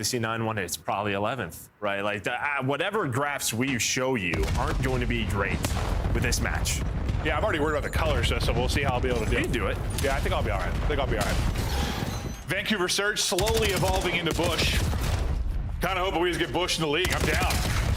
The C9 one is probably 11th, right? Like, whatever graphs we show you aren't going to be great with this match. Yeah, I'm already worried about the colors, so we'll see how I'll be able to do it. You can do it. Yeah, I think I'll be all right. Vancouver Surge slowly evolving into Bush. Kind of hoping we just get Bush in the league. I'm down.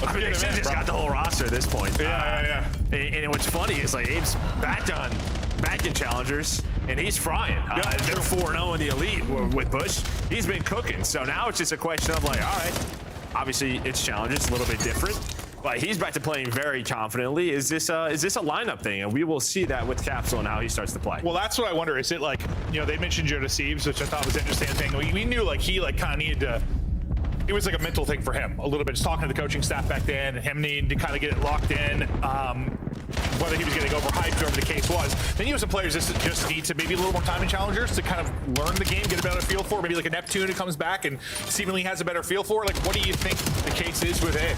I mean, they just got the whole roster at this point. Yeah. And what's funny is, like, Abe's back in challengers, and he's frying. They're 4-0 in the elite with Bush. He's been cooking. So now it's just a question of, like, all right, obviously it's challengers, a little bit different. But he's back to playing very confidently. Is this a lineup thing? And we will see that with Capsule and how he starts to play. Well, that's what I wonder. Is it like, you know, they mentioned Joe Deceives, which I thought was an interesting thing. We knew, like, he, like, kind of needed to, it was like a mental thing for him a little bit, just talking to the coaching staff back then, and him needing to kind of get it locked in. Whether he was getting overhyped, whatever the case was. Then you have some players just need to maybe a little more time in challengers to kind of learn the game, get a better feel for it. Maybe like a Neptune who comes back and seemingly has a better feel for it. Like, what do you think the case is with Abe?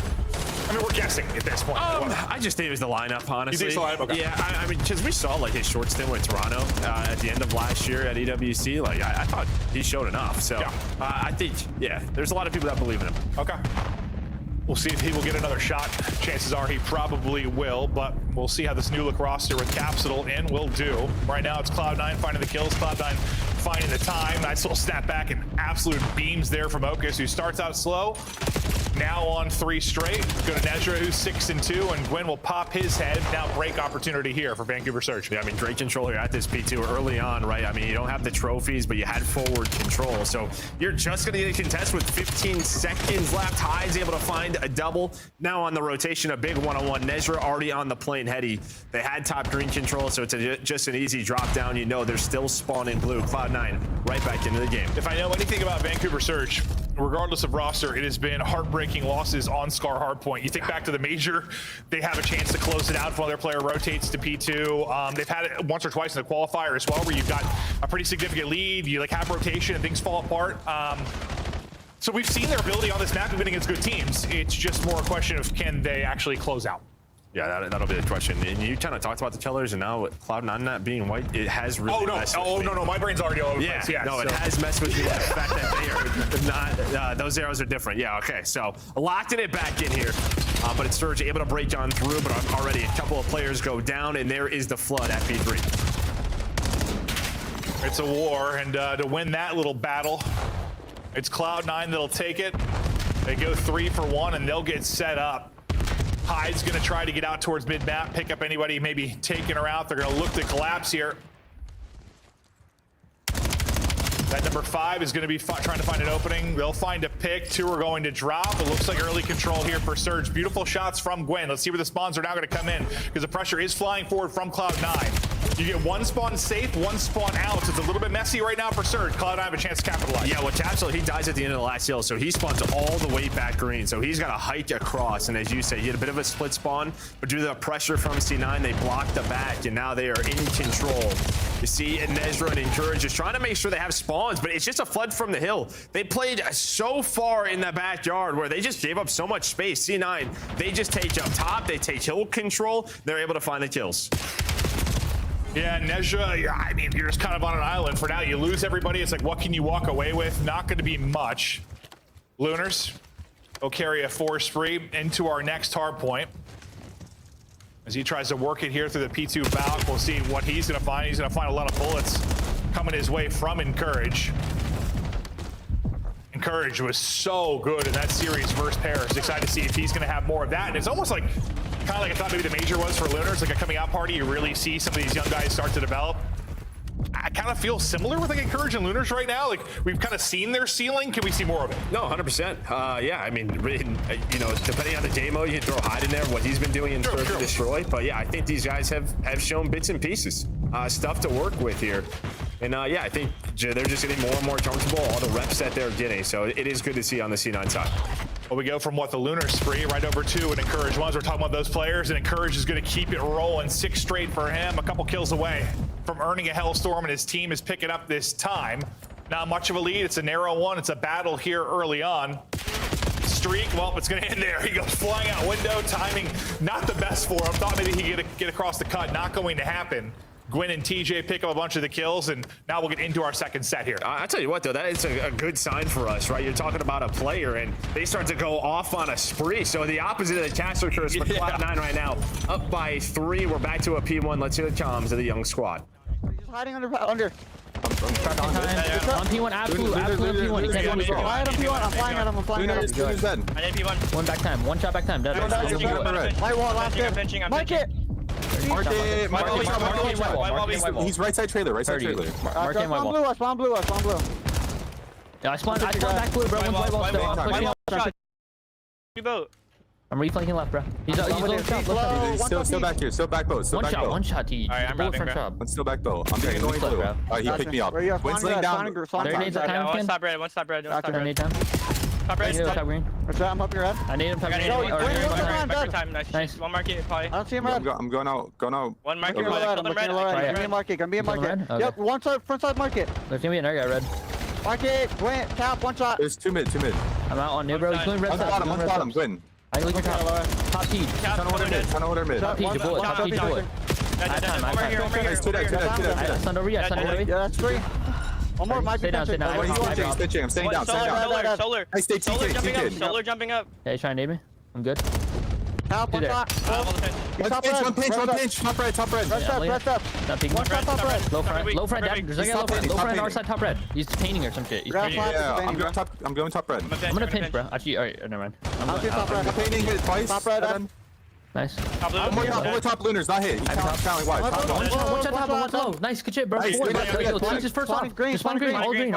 I mean, we're guessing at this point. I just think it was the lineup, honestly. You think it's the lineup? Okay. Yeah, I mean, because we saw, like, his short stint with Toronto at the end of last year at EWC. Like, I thought he showed enough. So yeah. I think, yeah, there's a lot of people that believe in him. Okay. We'll see if he will get another shot. Chances are he probably will, but we'll see how this new look roster with Capsule in will do. Right now it's Cloud9 finding the kills, Cloud9 finding the time. Nice little snap back and absolute beams there from Okus, who starts out slow. Now on 3 straight. Go to Nezra, who's 6-2, and Gwen will pop his head. Now break opportunity here for Vancouver Surge. Yeah, I mean, great control here at this P2 early on, right? I mean, you don't have the trophies, but you had forward control. So you're just going to get a contest with 15 seconds left. Hyde's able to find a double. Now on the rotation, a big one-on-one. Nezra already on the plane heady. They had top green control, so it's just an easy drop down. You know they're still spawning blue. Cloud9 right back into the game. If I know anything about Vancouver Surge, regardless of roster, it has been heartbreaking losses on Scar Hardpoint. You think back to the major, they have a chance to close it out if one of their player rotates to P2. They've had it once or twice in the qualifier as well, where you've got a pretty significant lead, you like have rotation and things fall apart. So we've seen their ability on this map of winning against good teams. It's just more a question of can they actually close out. Yeah, that'll be the question. And you kind of talked about the killers, and now with Cloud9 not being white, it has really messed with me. No, my brain's already all over the yeah, place. Yeah, no, it has messed with me. The fact that they are not, those arrows are different. Yeah, okay, so locking it back in here. But it's Surge able to break on through, but already a couple of players go down, and there is the flood at P3. It's a war, and to win that little battle, it's Cloud9 that'll take it. They go 3 for 1, and they'll get set up. Hyde's going to try to get out towards mid-map, pick up anybody maybe taking her out. They're going to look to collapse here. That number 5 is going to be trying to find an opening. They'll find a pick. 2 are going to drop. It looks like early control here for Surge. Beautiful shots from Gwen. Let's see where the spawns are now going to come in, because the pressure is flying forward from Cloud9. You get 1 spawn safe, 1 spawn out. So it's a little bit messy right now for Surge. Cloud9 have a chance to capitalize. Yeah, well, Capsule, he dies at the end of the last hill, so he spawns all the way back green. So he's got to hike across, and as you say, he had a bit of a split spawn, but due to the pressure from C9, they blocked the back, and now they are in control. You see Nezra and Encourage just trying to make sure they have spawns, but it's just a flood from the hill. They played so far in the backyard where they just gave up so much space. C9, they just take up top, they take hill control, they're able to find the kills. Yeah, Nezra, I mean, you're just kind of on an island for now. You lose everybody. It's like, what can you walk away with? Not going to be much. Lunars will carry a 4 spree into our next hard point. As he tries to work it here through the P2 Valk, we'll see what he's going to find. He's going to find a lot of bullets coming his way from Encourage. Encourage was so good in that series versus Paris. Excited to see if he's going to have more of that. And it's almost like, kind of like I thought maybe the major was for Lunars, like a coming out party. You really see some of these young guys start to develop. I kind of feel similar with like Encourage and Lunars right now. Like we've kind of seen their ceiling. Can we see more of it? No, 100%. Yeah, I mean, you know, depending on the game mode, you can throw Hyde in there, what he's been doing in Search and Destroy. But yeah, I think these guys have shown bits and pieces, stuff to work with here. And yeah, I think they're just getting more and more comfortable, all the reps that they're getting. So it is good to see on the C9 side. Well, we go from what, the Lunar spree right over to an Encourage ones. We're talking about those players, and Encourage is going to keep it rolling. 6 straight for him, a couple kills away from earning a Hellstorm, and his team is picking up this time. Not much of a lead. It's a narrow one. It's a battle here early on. Streak, well, it's going to end there. He goes flying out window. Timing not the best for him. Thought maybe he could get across the cut. Not going to happen. Gwyn and TJ pick up a bunch of the kills, and now we'll get into our second set here. I tell you what, though, that is a good sign for us, right? You're talking about a player, and they start to go off on a spree. So the opposite of the caster curse for Cloud9 right now. Up by 3. We're back to a P1. Let's hear the comms of the young squad. He's hiding under. On P1, absolute P1. He can't do Fly at him, P1. I'm flying at him. I'm flying at him. Luna's dead. I need P1. One back time. One shot back time. Dead. White wall, last hit. I'm Mike it. Mark it. Mark it. He's right side trailer. Right side trailer. Mark him. Spawn blue. Spawn blue. Spawn blue. Yeah, I spawned back blue, bro. One white wall still. I'm pushing up. Boat. I'm reflanking left, bro. He's low shot. Still back here. Still back boat. Still back boat. One shot, T. Alright, I'm wrapping, bro. One's still back boat. I'm taking going blue. He picked me up. Wind's laying down. There needs a time. One stop red. One stop red. One stop I need red. time. Top red. Top green. I'm up your head. I need him top green. Marker time. Nice. One market, probably. I don't see him red. I'm going out. One market, Looking probably. red. I'm looking red. Gonna be a market. Gonna be a market. Yep. One side. Front side market. There's gonna be another guy red. Market. Went. Tap. One shot. There's two mid. I'm out on new, bro. He's going red On the bottom. Gwyn. I look at top T. Trying to hold her mid. Top T, the bullet. Top T, the bullet. Nice, two dead. Send over. Yeah, send over. Yeah, that's 3. One more. Might be Stay down. Stitching. I'm staying down. Solar. I stay Solar jumping up. TK. Solar jumping up. Yeah, he's trying to nade me. I'm good. Tap. One shot. One pinch. Top red. Rest up. Not peeking. One shot. Top red. Low front. Dad. There's a guy low front. Our side top red. He's painting or some shit. He's painting. Yeah, I'm going top red. I'm gonna pinch, bro. Actually, alright, never mind. I'll do top red. I'm painting it twice. Top red. Nice. One more top Lunar's not hit. He's counting wide. One shot top, one low. Nice, good shit, bro. Nice. Take his first off. Just spawn green, all green.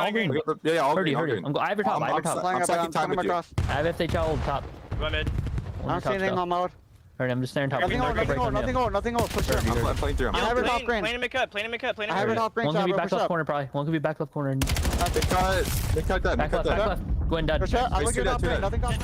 Yeah, all green. Hurdy. I have your top. I'm second time with you. I have FHL old top. One mid. I don't see anything on mode. Alright, I'm just staring top. Nothing old. For sure. I'm playing through. I have it off green. Plane him cut. I have it off green. One could be back left corner, probably. One could be back left corner. They cut that. Back left. Go and dead. I look at top green. Nothing top.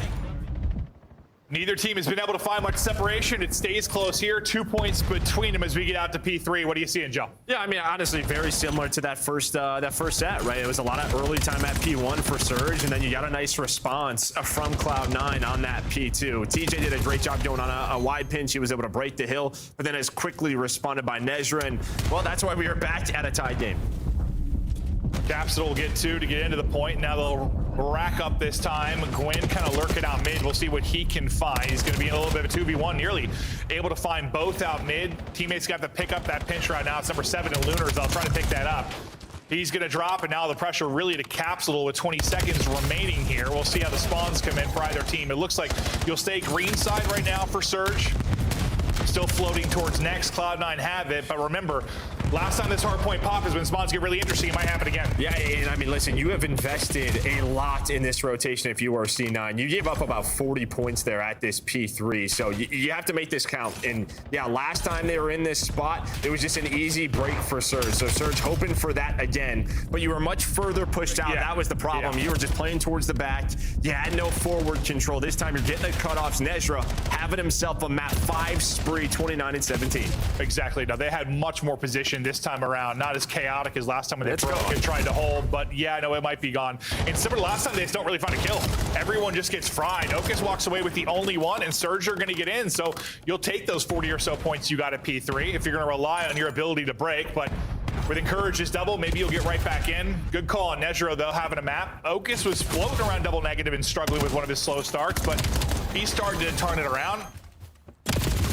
Neither team has been able to find much separation. It stays close here. 2 points between them as we get out to P3. What are you seeing, Joe? Yeah, I mean, honestly, very similar to that first set, right? It was a lot of early time at P1 for Surge, and then you got a nice response from Cloud9 on that P2. TJ did a great job going on a wide pinch. He was able to break the hill, but then is quickly responded by Nezra, and, well, that's why we are back at a tie game. Capsule will get 2 to get into the point. Now they'll rack up this time. Gwyn kind of lurking out mid. We'll see what he can find. He's going to be in a little bit of a 2v1, nearly able to find both out mid. Teammates got to pick up that pinch right now. It's number 7 in Lunars. I'll try to pick that up. He's going to drop, and now the pressure really to Capsule with 20 seconds remaining here. We'll see how the spawns come in for either team. It looks like you'll stay green side right now for Surge. Still floating towards next. Cloud9 have it, but remember, last time this hardpoint pop is when spawns get really interesting. It might happen again. Yeah, and I mean, listen, you have invested a lot in this rotation if you are C9. You gave up about 40 points there at this P3, so you have to make this count. And yeah, last time they were in this spot, it was just an easy break for Surge. So Surge hoping for that again, but you were much further pushed out. Yeah. That was the problem. You were just playing towards the back. You had no forward control. This time you're getting the cutoffs. Nezra having himself a map 5 spree, 29 and 17. Exactly. Now they had much more position this time around. Not as chaotic as last time when they broke and tried to hold, but yeah, no, it might be gone. And similar to last time, they just don't really find a kill. Everyone just gets fried. Okus walks away with the only one, and Surge are going to get in. So you'll take those 40 or so points you got at P3 if you're going to rely on your ability to break. But with Encourage's double, maybe you'll get right back in. Good call on Nezra, though, having a map. Okus was floating around double negative and struggling with one of his slow starts, but he started to turn it around.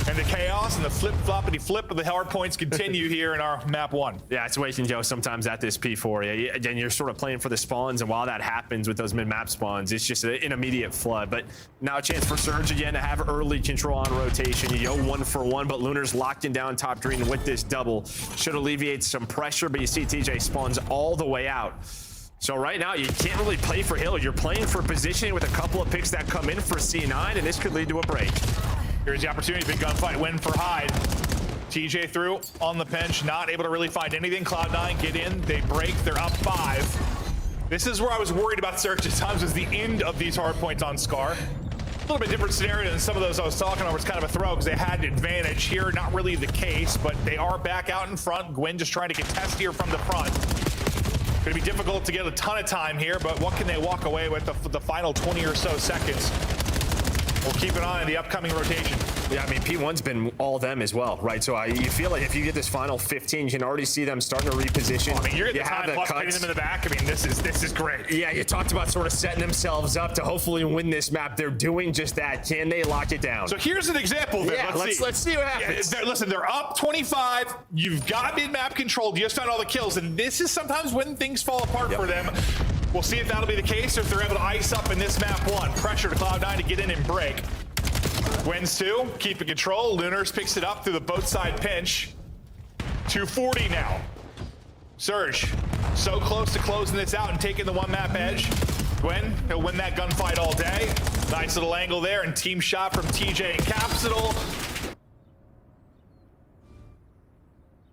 And the chaos and the flip-floppity-flip of the hard points continue here in our map 1. Yeah, it's waiting, Joe, sometimes at this P4. Yeah, again, you're sort of playing for the spawns, and while that happens with those mid-map spawns, it's just an immediate flood. But now a chance for Surge again to have early control on rotation. You go 1-for-1, but Lunar's locking down top green with this double. Should alleviate some pressure, but you see TJ spawns all the way out. So right now, you can't really play for hill. You're playing for positioning with a couple of picks that come in for C9, and this could lead to a break. Here's the opportunity. Big gunfight win for Hyde. TJ through on the bench, not able to really find anything. Cloud9 get in, they break, they're up 5. This is where I was worried about Surge at times, was the end of these hard points on Scar. A little bit different scenario than some of those I was talking about. It's kind of a throw because they had an advantage here. Not really the case, but they are back out in front. Gwyn just trying to get testier from the front. Going to be difficult to get a ton of time here, but what can they walk away with the final 20 or so seconds? we'll keep an eye on the upcoming rotation. Yeah, I mean, P1's been all them as well, right? So you feel like if you get this final 15, you can already see them starting to reposition. I mean, you're getting the time plus cuts. hitting them in the back. I mean, this is great. Yeah, you talked about sort of setting themselves up to hopefully win this map. They're doing just that. Can they lock it down? So here's an example. Then. Yeah, let's see what happens. Yeah, listen, they're up 25. You've got mid-map control. You just found all the kills, and this is sometimes when things fall apart for them. We'll see if that'll be the case or if they're able to ice up in this map 1. Pressure to Cloud9 to get in and break. Wins 2, keeping control. Lunars picks it up through the both side pinch. 240 now. Surge, so close to closing this out and taking the 1 map edge. Gwen, he'll win that gunfight all day. Nice little angle there and team shot from TJ and Capsule.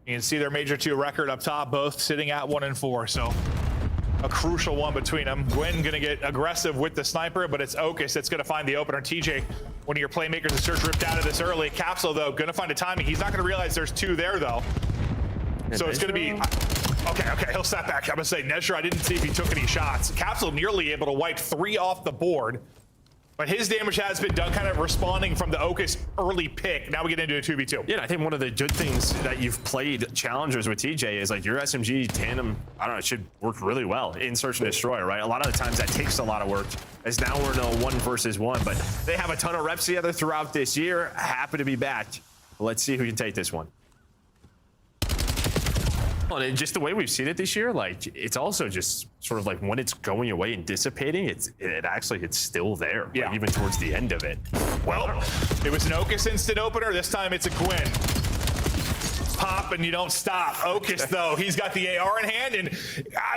You can see their Major 2 record up top, both sitting at 1 and 4. So a crucial one between them. Gwen gonna get aggressive with the sniper, but it's Okus that's gonna find the opener. TJ, one of your playmakers, the Surge ripped out of this early. Capsule though, gonna find a timing. He's not gonna realize there's 2 there though. So it's gonna be, okay, he'll step back. I'm gonna say, Nezra, I didn't see if he took any shots. Capsule nearly able to wipe 3 off the board. But his damage has been done, kind of responding from the Okus early pick. Now we get into a 2v2. Yeah, I think one of the good things that you've played challengers with TJ is like your SMG tandem, I don't know, it should work really well in Search and Destroy, right? A lot of the times that takes a lot of work, as now we're in a 1 versus 1, but they have a ton of reps together throughout this year. Happy to be back. Let's see who can take this one. And just the way we've seen it this year, like it's also just sort of like when it's going away and dissipating, it's still there, yeah, like, even towards the end of it. Well, it was an Okus instant opener. This time it's a Gwen. Pop and you don't stop. Okus though, he's got the AR in hand, and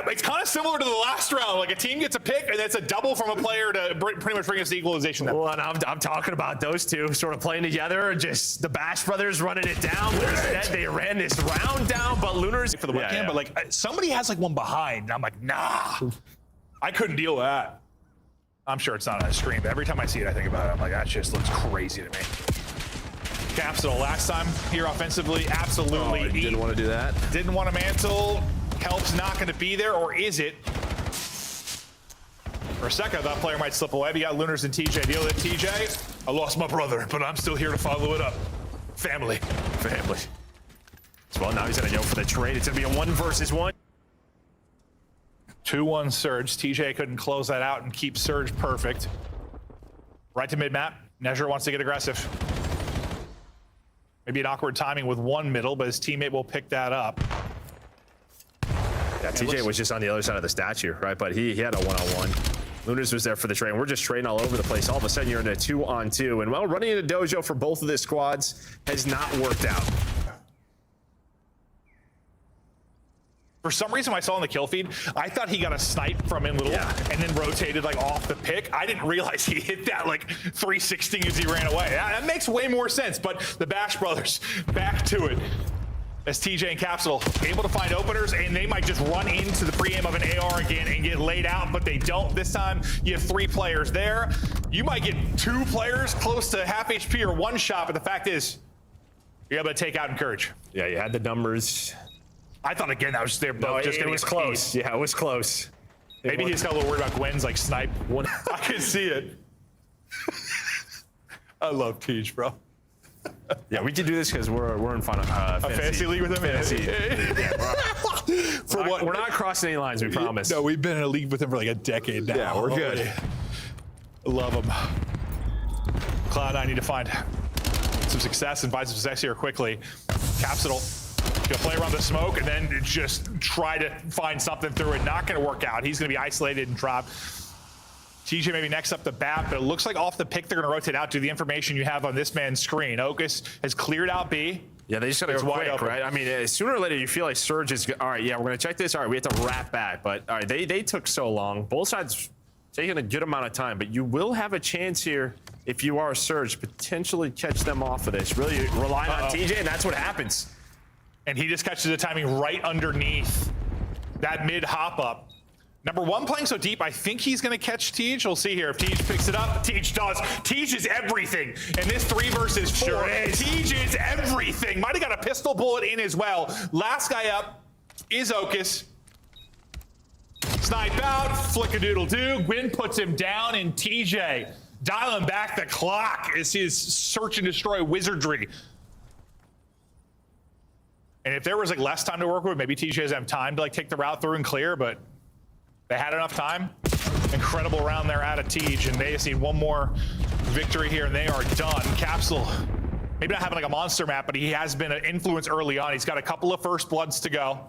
it's kind of similar to the last round. Like a team gets a pick, and that's a double from a player to pretty much bring us to equalization. Well, and I'm talking about those two sort of playing together. Just the Bash brothers running it down. Instead, they ran this round down, but Lunars for the webcam. But like somebody has like one behind, and I'm like, nah, I couldn't deal with that. I'm sure it's not on the screen, but every time I see it, I think about it. I'm like, that just looks crazy to me. Capsule last time here offensively, absolutely. Didn't want to do that. Didn't want to mantle. Help's not going to be there, or is it? For a second, that player might slip away. But you got Lunars and TJ. Deal with it, TJ. I lost my brother, but I'm still here to follow it up. Family. Well, now he's going to go for the trade. It's going to be a 1 versus 1. 2-1 Surge. TJ couldn't close that out and keep Surge perfect. Right to mid-map. Nezra wants to get aggressive. Maybe an awkward timing with 1 middle, but his teammate will pick that up. Yeah, TJ was just on the other side of the statue, right? But he had a 1-on-1. Lunars was there for the trade. We're just trading all over the place. All of a sudden, you're in a 2-on-2. And, well, running into dojo for both of the squads has not worked out. For some reason, I saw in the kill feed, I thought he got a snipe from in little and then rotated like off the pick. I didn't realize he hit that like 360 as he ran away. That makes way more sense, but the Bash brothers back to it. As TJ and Capsule able to find openers, and they might just run into the pre-aim of an AR again and get laid out, but they don't this time. You have 3 players there. You might get 2 players close to half HP or 1 shot, but the fact is, you're able to take out Encourage. Yeah, you had the numbers. I thought again that was they're both just it was close. Yeah, it was close. Maybe he's got a little worried about Gwen's like snipe. I can see it. I love Teach, bro. Yeah, we can do this because we're in fantasy league with him. Fantasy. Yeah, we're not crossing any lines. We promise. No, we've been in a league with him for like a decade now. Yeah, we're good. Love him. Cloud9 need to find some success and find some success here quickly. Capsule. Gonna play around the smoke and then just try to find something through it. Not gonna work out. He's gonna be isolated and drop. TJ maybe next up the bat, but it looks like off the pick they're gonna rotate out to the information you have on this man's screen. Okus has cleared out B. Yeah, they just gotta go quick, open. right? I mean, sooner or later you feel like Surge is, all right, yeah, we're gonna check this. All right, we have to wrap back, but all right, they took so long. Both sides taking a good amount of time, but you will have a chance here if you are a Surge, potentially catch them off of this. Really relying on TJ, and that's what happens. And he just catches the timing right underneath that mid hop up. Number 1 playing so deep, I think he's gonna catch Teej. We'll see here if Teej picks it up. Teej does. Teej is everything. And this 3 versus 4, sure is. Teej is everything. Might have got a pistol bullet in as well. Last guy up is Okus. Snipe out, flick-a-doodle-doo. Gwyn puts him down, and TJ dialing back the clock is his search and destroy wizardry. And if there was like less time to work with, maybe TJ doesn't have time to like take the route through and clear, but they had enough time. Incredible round there out of Tej, and they just need one more victory here and they are done. Capsule, maybe not having like a monster map, but he has been an influence early on. He's got a couple of first bloods to go.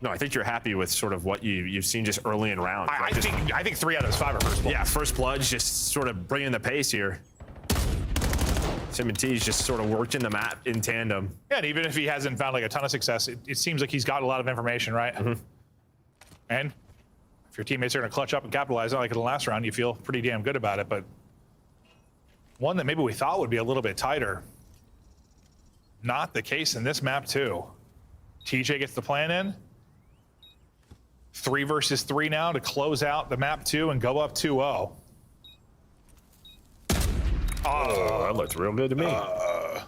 No, I think you're happy with sort of what you've seen just early in rounds. I think 3 out of his 5 are first blood. Yeah, first blood just sort of bringing the pace here. Sim and T's just sort of working the map in tandem. Yeah, and even if he hasn't found like a ton of success, it seems like he's got a lot of information, right? And if your teammates are going to clutch up and capitalize on like in the last round, you feel pretty damn good about it. But one that maybe we thought would be a little bit tighter, not the case in this map too. TJ gets the plan in. 3 versus 3 now to close out the map 2 and go up 2-0. Oh, that looked real good to me. I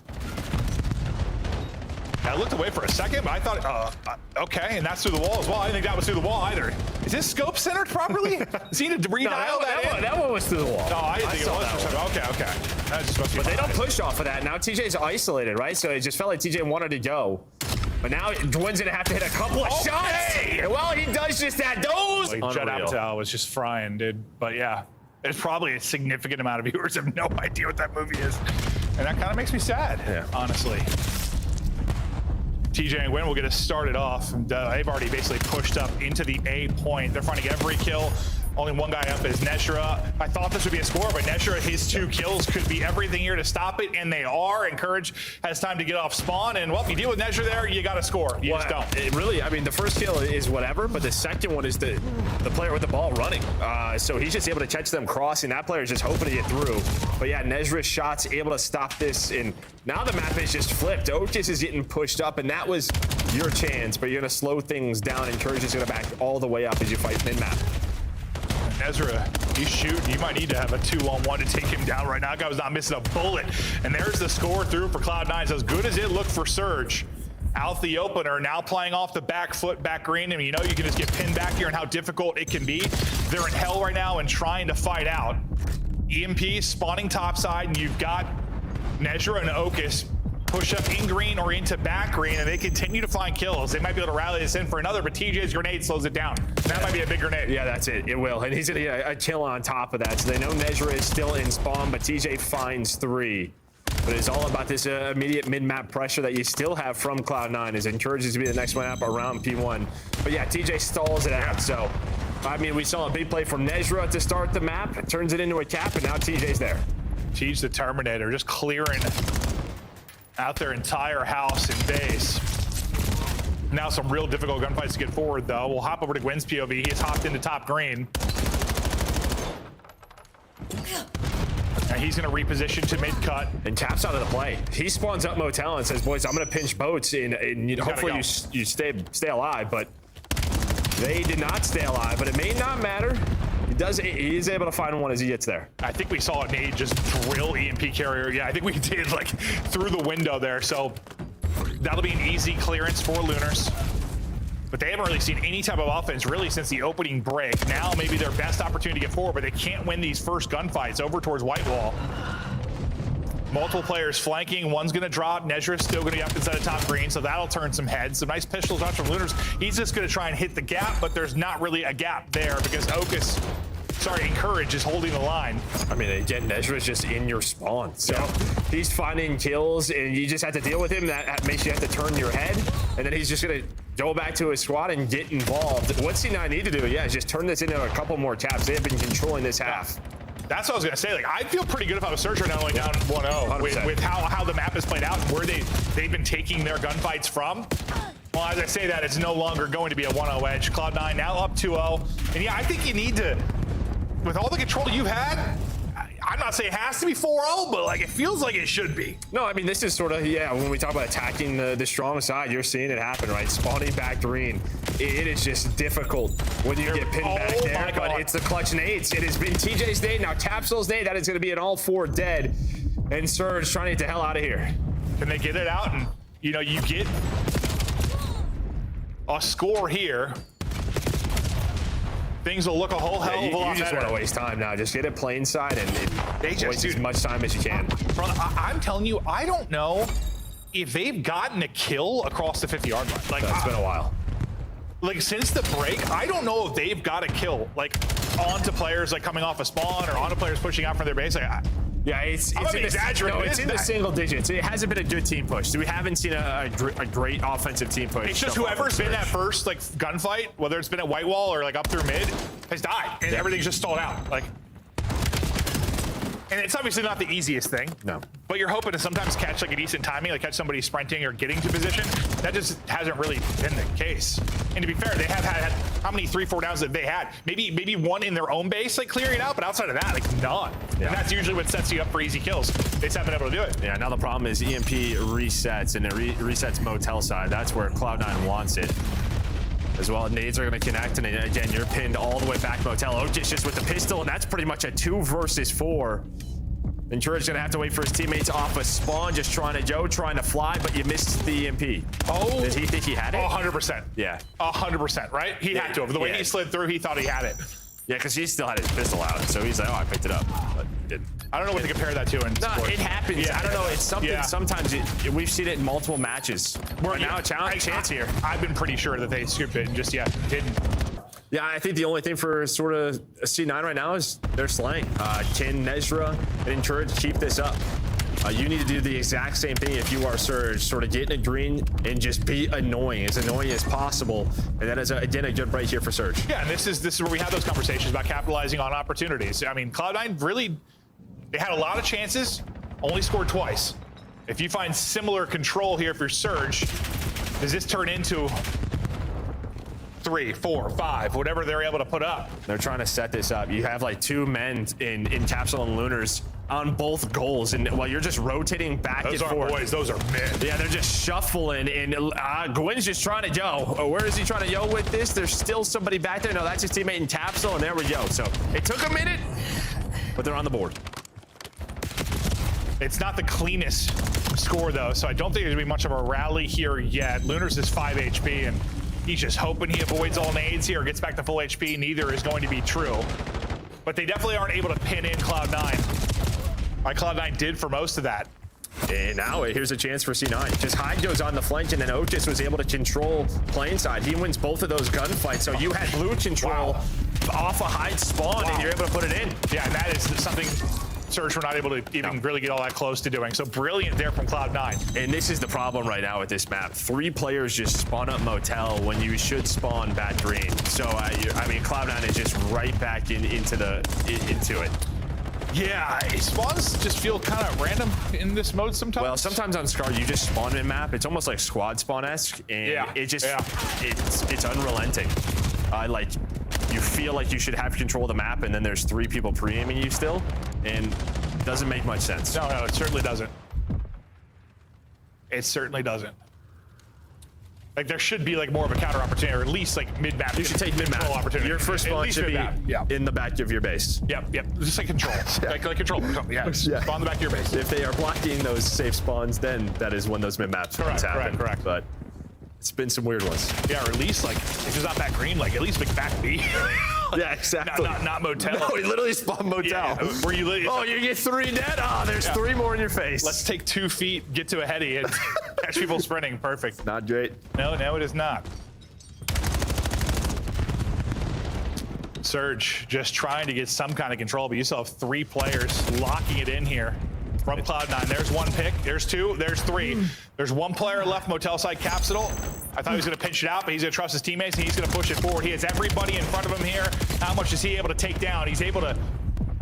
looked away for a second, but I thought, okay, and that's through the wall as well. I didn't think that was through the wall either. Is this scope centered properly? Is he to redial that one was through the wall. No, I didn't think it was. Okay. That just must be but they don't push off of that. Now TJ's isolated, right? So it just felt like TJ wanted to go. But now Dwin's gonna have to hit a couple of shots. And while he does just that, those. Judd Apatow was just frying, dude. But yeah, there's probably a significant amount of viewers have no idea what that movie is. And that kind of makes me sad, honestly. TJ and Gwen will get us started off. And, they've already basically pushed up into the A point. They're finding every kill. Only one guy up is Nezra. I thought this would be a score, but Nezra, his 2 kills could be everything here to stop it, and they are. And Courage has time to get off spawn, and well, if you deal with Nezra there, you got to score. You just don't. It really, I mean, the first kill is whatever, but the second one is the player with the ball running. So he's just able to catch them crossing. That player is just hoping to get through. But yeah, Nezra's shots able to stop this, and now the map is just flipped. Otis is getting pushed up, and that was your chance, but you're going to slow things down, and Courage is going to back all the way up as you fight mid-map. Nezra, you shoot, you might need to have a 2-on-1 to take him down right now. That guy was not missing a bullet. And there's the score through for Cloud9. As good as it looked for Surge. Out the opener, now playing off the back foot, back green. I mean, you know you can just get pinned back here and how difficult it can be. They're in hell right now and trying to fight out. EMP spawning topside, and you've got Nezra and Okus push up in green or into back green, and they continue to find kills. They might be able to rally this in for another, but TJ's grenade slows it down. That might be a big grenade. Yeah, that's it. It will. And he's going to get a kill on top of that. So they know Nezra is still in spawn, but TJ finds 3. But it's all about this immediate mid-map pressure that you still have from Cloud9 as it encourages to be the next one up around P1. But yeah, TJ stalls it out. So, I mean, we saw a big play from Nezra to start the map. It turns it into a cap, and now TJ's there. Tej the Terminator just clearing out their entire house and base. Now some real difficult gunfights to get forward, though. We'll hop over to Gwen's POV. He has hopped into top green. And he's going to reposition to mid-cut. And taps out of the play. He spawns up Motel and says, boys, I'm going to pinch boats, and hopefully you stay alive. But they did not stay alive, but it may not matter. He is able to find one as he gets there. I think we saw Nate just drill EMP carrier. Yeah, I think we did, like, through the window there. So that'll be an easy clearance for Lunars. But they haven't really seen any type of offense really since the opening break. Now maybe their best opportunity to get forward, but they can't win these first gunfights over towards Whitewall. Multiple players flanking. One's going to drop. Nezra's still going to be up inside of top green, so that'll turn some heads. Some nice pistol shots from Lunars. He's just going to try and hit the gap, but there's not really a gap there because Courage is holding the line. I mean, again, Nezra's just in your spawn. So he's finding kills, and you just have to deal with him. That makes you have to turn your head, and then he's just going to go back to his squad and get involved. What C9 need to do, is just turn this into a couple more taps. They have been controlling this half. That's what I was going to say. Like, I feel pretty good if I'm a Searcher not only down 1-0 with how the map is played out and where they've been taking their gunfights from. Well, as I say that, it's no longer going to be a 1-0 edge. Cloud9 now up 2-0. And yeah, I think you need to, with all the control you've had, I'm not saying it has to be 4-0, but like it feels like it should be. No, I mean, this is sort of, when we talk about attacking the strong side, you're seeing it happen, right? Spawning back green. It is just difficult when you get pinned back there, but it's the clutch nades. It has been TJ's nade, now Capsule's nade. That is going to be an all 4 dead. And Surge trying to get the hell out of here. Can they get it out? And, you know, you get a score here. things will look a whole hell of a lot You just better. want to waste time now. Just get it plain side and waste as much time as you can. Bro, I'm telling you, I don't know if they've gotten a kill across the 50-yard line. Like, It's been a while. Like, since the break, I don't know if they've got a kill, like, onto players, like, coming off a spawn or onto players pushing out from their base. Like, Yeah, it's in the single digits. It hasn't been a good team push. We haven't seen a great offensive team push. it's just whoever's been that first, like, gunfight, whether it's been at white wall or, like, up through mid, has died. And everything's just stalled out. Like, and it's obviously not the easiest thing. No. But you're hoping to sometimes catch, like, a decent timing, like catch somebody sprinting or getting to position. That just hasn't really been the case. And to be fair, they have had how many 3-4 downs that they had? Maybe one in their own base, like, clearing it out, but outside of that, like, none. Yeah. And that's usually what sets you up for easy kills. They just haven't been able to do it. Yeah, now the problem is EMP resets, and it resets motel side. That's where Cloud9 wants it. As well, nades are going to connect, and again, you're pinned all the way back motel. Otis just with the pistol, and that's pretty much a 2 versus 4. Encourage gonna have to wait for his teammates off a spawn, just trying to fly, but you missed the EMP. Oh. Did he think he had it? 100%. Yeah. 100%, right? He had to have. The way he slid through, he thought he had it. Yeah, because he still had his pistol out, so he's like, oh, I picked it up. But he didn't. I don't know what to compare that to in No, sports. it happens. Yeah, I don't know. It's something. Yeah. Sometimes we've seen it in multiple matches. Right now, a chance here. I've been pretty sure that they scooped it and just, didn't. Yeah, I think the only thing for sort of C9 right now is they're slaying. Can Nezra and Encourage keep this up? You need to do the exact same thing if you are Surge, sort of get in a green and just be annoying as possible. And that is, again, a good break here for Surge. Yeah, and this is where we have those conversations about capitalizing on opportunities. I mean, Cloud9 really, they had a lot of chances, only scored twice. If you find similar control here for Surge, does this turn into 3, 4, 5, whatever they're able to put up? They're trying to set this up. You have like 2 men in Capsule and Lunars on both goals, and while you're just rotating back Those and aren't forth. boys, those are men. Yeah, they're just shuffling, and Gwen's just trying to yo. Where is he trying to yo with this? There's still somebody back there. No, that's his teammate in Capsule, and there we go. So it took a minute, but they're on the board. It's not the cleanest score, though, so I don't think there's going to be much of a rally here yet. Lunars is 5 HP, and he's just hoping he avoids all nades here or gets back to full HP. Neither is going to be true. But they definitely aren't able to pin in Cloud9. Like Cloud9 did for most of that. And now here's a chance for C9. Just Hyde goes on the flank, and then Otis was able to control plane side. He wins both of those gunfights, so you had blue control off a Hyde spawn, and you're able to put it in. Yeah, and that is something Surge were not able to even really get all that close to doing. So brilliant there from Cloud9. And this is the problem right now with this map. 3 players just spawn up motel when you should spawn bat green. So I mean, Cloud9 is just right back into it. Yeah, spawns just feel kind of random in this mode sometimes. Well, sometimes on Scar you just spawn in map. It's almost like squad spawn-esque, and it's unrelenting. Like you feel like you should have control of the map, and then there's 3 people pre-aiming you still, and it doesn't make much sense. No, it certainly doesn't. It certainly doesn't. Like there should be like more of a counter opportunity, or at least like mid-map. You should take mid-map. Opportunity. Your first spawn should be in the back of your base. Yep. Just like control. like control. Yeah. Spawn the back of your base. If they are blocking those safe spawns, then that is when those mid-maps happen. Correct. But it's been some weird ones. Yeah, or at least like if it's not back green, like at least make back B. Yeah, exactly. Not motel. No, he literally spawned motel. Yeah, where you you get 3 dead. Oh, there's 3 more in your face. Let's take 2 feet, get to a heady, and catch people sprinting. Perfect. Not great. No, it is not. Surge just trying to get some kind of control, but you still have 3 players locking it in here from Cloud9. There's 1 pick, there's 2, there's 3. There's 1 player left, motel side Capsule. I thought he was going to pinch it out, but he's going to trust his teammates, and he's going to push it forward. He has everybody in front of him here. How much is he able to take down? He's able to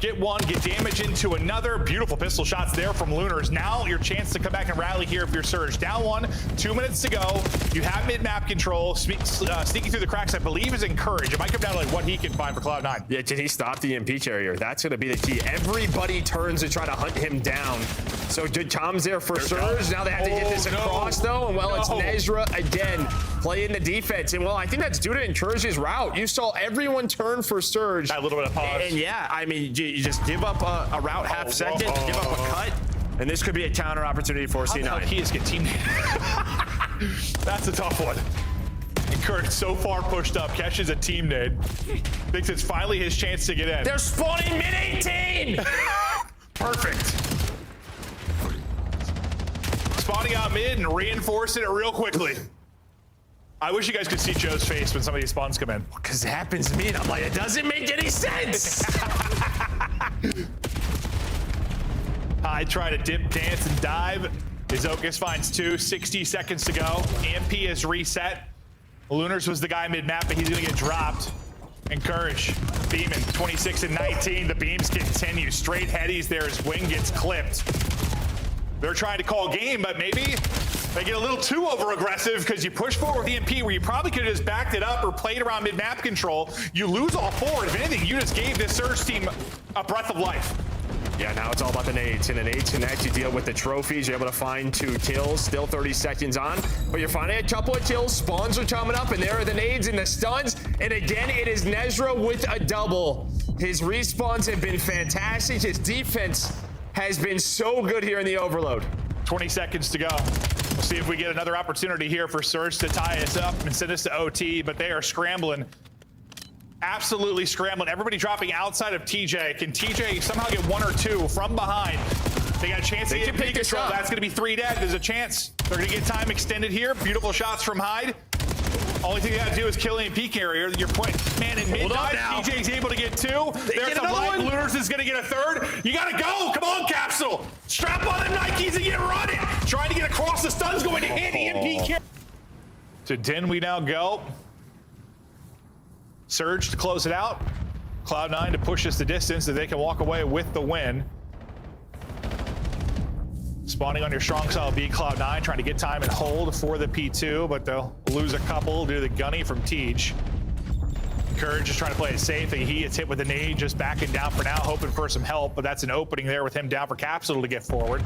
get 1, get damage into another. Beautiful pistol shots there from Lunars. Now your chance to come back and rally here if you're Surge. Down 1, 2 minutes to go. You have mid-map control. Sneaking through the cracks, I believe, is Encourage. It might come down to like what he can find for Cloud9. Yeah, did he stop the EMP carrier? That's going to be the key. Everybody turns to try to hunt him down. So good comms there for Surge. Now they have to get this across, though. And, it's Nezra again playing the defense. And, I think that's due to Encourage's route. You saw everyone turn for Surge. A little bit of pause. And, I mean, you just give up a route half second, give up a cut, and this could be a counter opportunity for C9. He is get teammated. That's a tough one. Kurt so far pushed up, catches a team nade. Thinks it's finally his chance to get in. They're spawning mid-18! Perfect. Spawning out mid and reinforcing it real quickly. I wish you guys could see Joe's face when some of these spawns come in. Because it happens to me, and I'm like, it doesn't make any sense! Hyde try to dip, dance, and dive. Izokis finds 2, 60 seconds to go. EMP is reset. Lunars was the guy mid-map, but he's gonna get dropped. Encourage. Beaming, 26 and 19. The beams continue. Straight headies there as Wing gets clipped. They're trying to call game, but maybe they get a little too over-aggressive because you push forward with EMP where you probably could have just backed it up or played around mid-map control. You lose all forward. If anything, you just gave this Surge team a breath of life. Yeah, now it's all about the nades, and the nades can actually deal with the trophies. You're able to find 2 kills, still 30 seconds on, but you're finding a couple of kills. Spawns are coming up, and there are the nades and the stuns, and again, it is Nezra with a double. His respawns have been fantastic. His defense has been so good here in the Overload. 20 seconds to go. We'll see if we get another opportunity here for Surge to tie us up and send us to OT, but they are scrambling. Absolutely scrambling. Everybody dropping outside of TJ. Can TJ somehow get 1 or 2 from behind? They got a chance to get pick this control. up. That's going to be 3 dead. There's a chance. They're going to get time extended here. Beautiful shots from Hyde. Only thing they got to do is kill EMP carrier. Your point, man, in mid-dive, TJ's able to get 2. There's a light. Lunars is going to get a 3rd. You got to go. Come on, Capsule. Strap on them Nikes and get running. Trying to get across. The stun's going to hit EMP carrier. To Den we now go. Surge to close it out. Cloud9 to push us the distance so they can walk away with the win. Spawning on your strong side will be Cloud9, trying to get time and hold for the P2, but they'll lose a couple due to the gunny from Tej. Courage just trying to play it safe. He gets hit with a nade, just backing down for now, hoping for some help, but that's an opening there with him down for Capsule to get forward.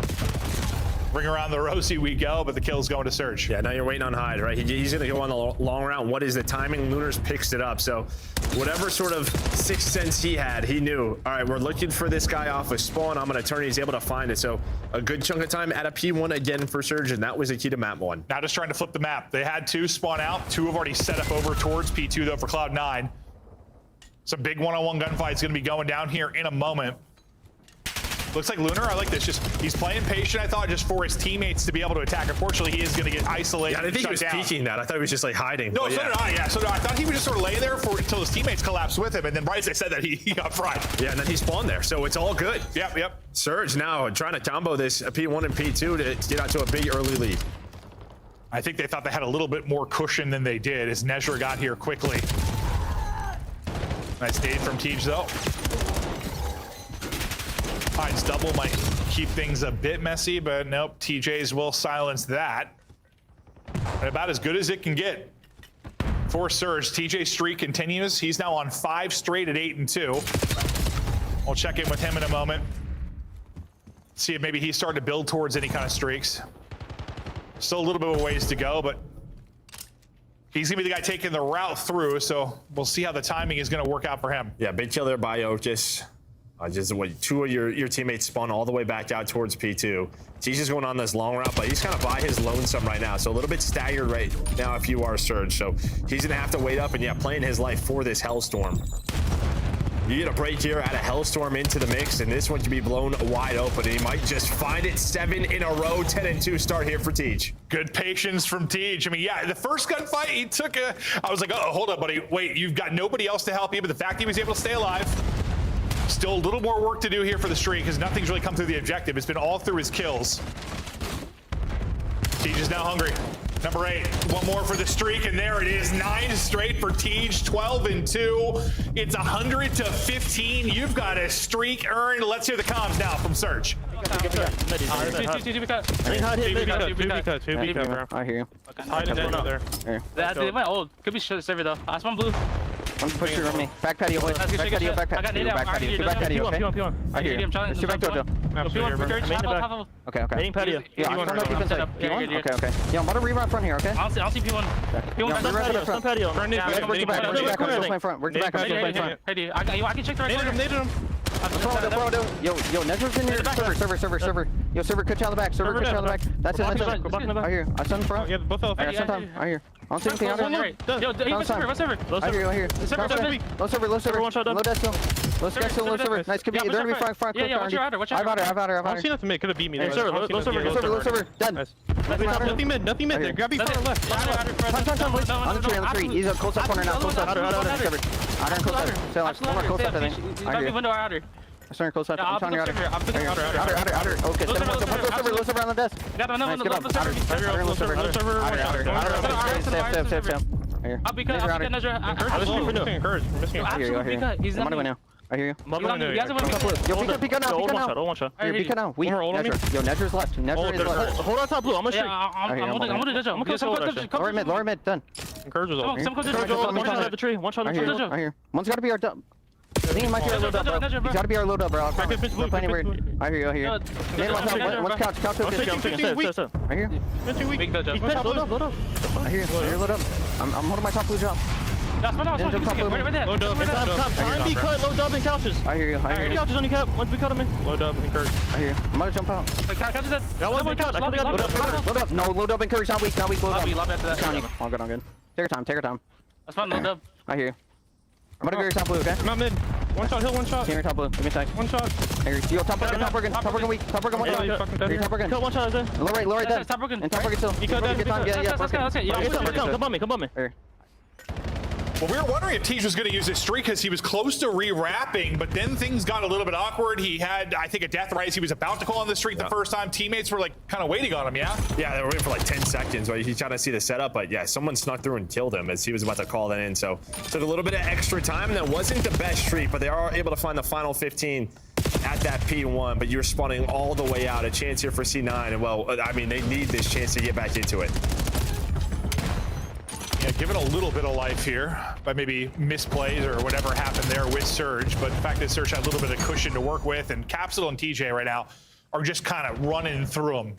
Bring around the Rosie we go, but the kill's going to Surge. Yeah, now you're waiting on Hyde, right? He's going to go on the long route. What is the timing? Lunars picks it up. So whatever sort of sixth sense he had, he knew, all right, we're looking for this guy off of spawn. I'm going to turn. He's able to find it. So a good chunk of time at a P1 again for Surge, and that was the key to map 1. Now just trying to flip the map. They had 2 spawn out. 2 have already set up over towards P2, though, for Cloud9. Some big one-on-one gunfights going to be going down here in a moment. Looks like Lunar, I like this. Just he's playing patient, I thought, just for his teammates to be able to attack. Unfortunately, he is going to get isolated. Yeah, I didn't think he was peeking that. I thought he was just like hiding. No, so did I. Yeah, so did I. I thought he was just sort of laying there until his teammates collapsed with him, and then right as I said that, he got fried. Yeah, and then he spawned there, so it's all good. Yep. Surge now trying to combo this P1 and P2 to get out to a big early lead. I think they thought they had a little bit more cushion than they did as Nezra got here quickly. Nice nade from Tej, though. Hyde's double might keep things a bit messy, but nope, TJ's will silence that. And about as good as it can get for Surge. TJ's streak continues. He's now on 5 straight at 8-2. We'll check in with him in a moment. See if maybe he's starting to build towards any kind of streaks. Still a little bit of ways to go, but he's gonna be the guy taking the route through, so we'll see how the timing is gonna work out for him. Yeah, big kill there by Otis. Just what 2 of your teammates spun all the way back out towards P2. He's just going on this long route, but he's kind of by his lonesome right now. So a little bit staggered right now if you are Surge. So he's gonna have to wait up and yeah, playing his life for this Hellstorm. You get a break here, add a Hellstorm into the mix, and this one can be blown wide open. And he might just find it 7 in a row, 10-2 start here for Tej. Good patience from Tej. I mean, yeah, the first gunfight, he took I was like, oh, hold up, buddy. Wait, you've got nobody else to help you, but the fact he was able to stay alive. Still a little more work to do here for the streak because nothing's really come through the objective. It's been all through his kills. Tej is now hungry. Number 8, 1 more for the streak, and there it is. 9 straight for Tej, 12-2. It's 100-15. You've got a streak earned. Let's hear the comms now from Surge. I hear you. They went old. Could be server though. Last one blue. I'm pushing on me. Back patio, boys. Back patio, back patio. Back patio, back patio, okay? I hear you. Let's do back dojo. Okay. Main patio. Yeah, I'm on defense side. P1? Okay. Yeah, I'm about to rerun front here, okay? I'll see P1. P1 front patio. Work the back. Work the back. Work the back. Hey, I can check the right corner. Yo, Nezra's in here. Server. Yo, server, cut you out the back. Server, cut you out the back. That's it. I hear. I stun front. Yeah, both of I got I hear. I don't see anything out of it. Yo, he server. I hear. Low server. Low death still. Low death still. Low server. Nice. Could be. They're gonna be front. Yeah, watch your outer. I've had her. I don't see nothing mid. Could have beat me. Low server. Done. Nothing mid. Grab me far left. On the tree. He's a close up corner now. Close up. Outer and close up. Say like one more close up, I think. I hear. Window outer. I'm starting close up. I'm telling you outer. Outer. Okay, low server on the desk. Nice, get up. Outer. Safe. Here. I'll be cut. Nezra. He's I'm on my way now. I hear you. Yo, peek out now. Here, peek out now. Yo, Nezra's left. Nezra is left. Hold on top blue. I'm gonna shoot. I'm holding Nezra. I'm Lower mid, done. Encourage was over. Some comes in the tree. One shot. I hear. One's gotta be our dub. I think it might be our load up, bro. He's gotta be our load up, bro. We're playing weird. I hear you. One's couch. I hear. Big load up. I hear load up. I'm holding my top blue drop. That's what I was talking about. Load up. Time be cut. Load up and couches. I hear you. Couches only cut. Once we cut them in. Load up and encourage. I hear you. I'm gonna jump out. Couches dead. Load up. No, load up and courage. Not weak. Load up. Lobby after that. All good. Take your time. That's fine. Load up. I hear you. I'm gonna go your top blue, okay? I'm not mid. One shot, hill, one shot. Team your top blue. Give me a sec. One shot. I hear you. Yo, top Bergen weak. Top Bergen one shot. Top Bergen. Kill one shot, Isaiah. Low right dead. Top Bergen. And top Bergen still. You cut that. Let's go. Come on me. Here. Well, we were wondering if Tej was going to use his streak because he was close to re-wrapping, but then things got a little bit awkward. He had, I think, a death rise. He was about to call on the streak the first time. Teammates were like kind of waiting on him, yeah? Yeah, they were waiting for like 10 seconds while he's trying to see the setup, but yeah, someone snuck through and killed him as he was about to call that in. So took a little bit of extra time, and that wasn't the best streak, but they are able to find the final 15 at that P1, but you're spawning all the way out. A chance here for C9, and well, I mean, they need this chance to get back into it. Yeah, given a little bit of life here by maybe misplays or whatever happened there with Surge, but the fact that Surge had a little bit of cushion to work with, and Capsule and TJ right now are just kind of running through them.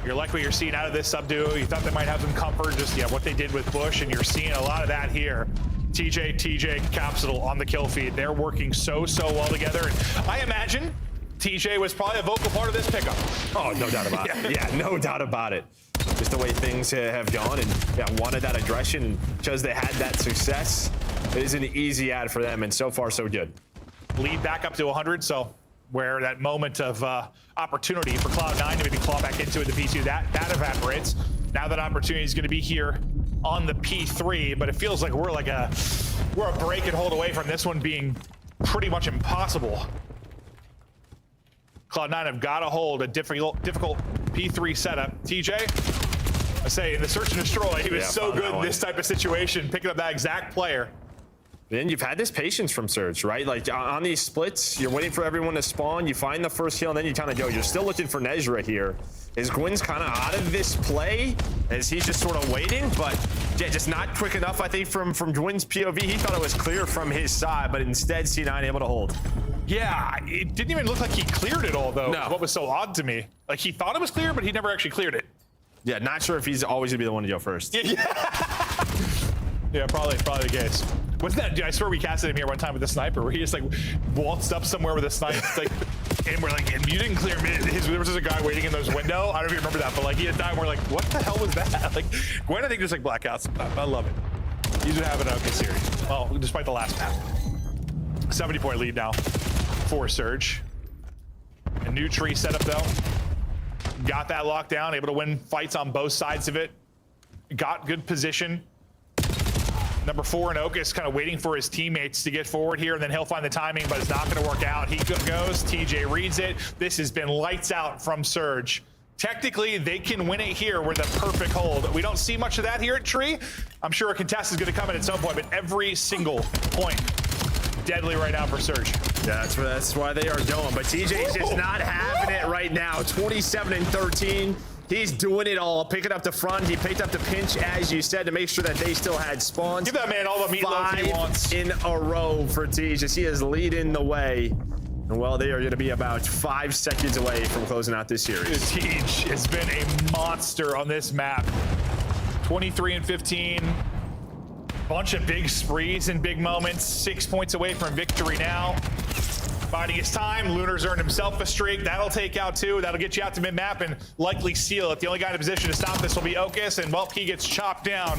You're like what you're seeing out of this subduo. You thought they might have some comfort, just what they did with Bush, and you're seeing a lot of that here. TJ, Capsule on the kill feed. They're working so well together, and I imagine TJ was probably a vocal part of this pickup. Oh, no doubt about it. Yeah, no doubt about it. Just the way things have gone, and wanted that aggression because they had that success. It is an easy ad for them, and so far so good. Lead back up to 100, so where that moment of opportunity for Cloud9 to maybe claw back into it, the P2, that evaporates. Now that opportunity is going to be here on the P3, but it feels like we're a break and hold away from this one being pretty much impossible. Cloud9 have got to hold a difficult P3 setup. TJ, I say in the search and destroy, he was so good in this type of situation, picking up that exact player. Then you've had this patience from Surge, right? Like on these splits, you're waiting for everyone to spawn, you find the first kill, and then you kind of go. You're still looking for Nezra here. Is Gwyn's kind of out of this play as he's just sort of waiting, but yeah, just not quick enough, I think, from Gwyn's POV. He thought it was clear from his side, but instead C9 able to hold. Yeah, it didn't even look like he cleared it all, though. No. What was so odd to me. Like, he thought it was clear, but he never actually cleared it. Yeah, not sure if he's always gonna be the one to go first. Yeah, probably the case. Wasn't that, dude, I swear we casted him here one time with a sniper where he just like waltzed up somewhere with a sniper, like, and we're like, and you didn't clear mid. There was just a guy waiting in those window. I don't even remember that, but like he had died and we're like, what the hell was that? Like, Gwen, I think just like blackouts. I love it. These would have an okay series. Well, despite the last map. 70-point lead now for Surge. A new tree setup though. Got that locked down, able to win fights on both sides of it. Got good position. Number 4 in Oak is kind of waiting for his teammates to get forward here, and then he'll find the timing, but it's not going to work out. He goes, TJ reads it. This has been lights out from Surge. Technically, they can win it here with a perfect hold. We don't see much of that here at Tree. I'm sure a contest is going to come in at some point, but every single point deadly right now for Surge. Yeah, that's why they are going, but TJ's just not having it right now. 27-13. He's doing it all, picking up the front. He picked up the pinch, as you said, to make sure that they still had spawns. Give that man all the meatloaf he wants. 5 in a row for Tej as he is leading the way. And well, they are going to be about 5 seconds away from closing out this series. Tej has been a monster on this map. 23-15. Bunch of big sprees and big moments. 6 points away from victory now. Biding his time. Lunar's earned himself a streak. That'll take out 2. That'll get you out to mid-map and likely seal it. The only guy in a position to stop this will be Okus, and well, he gets chopped down.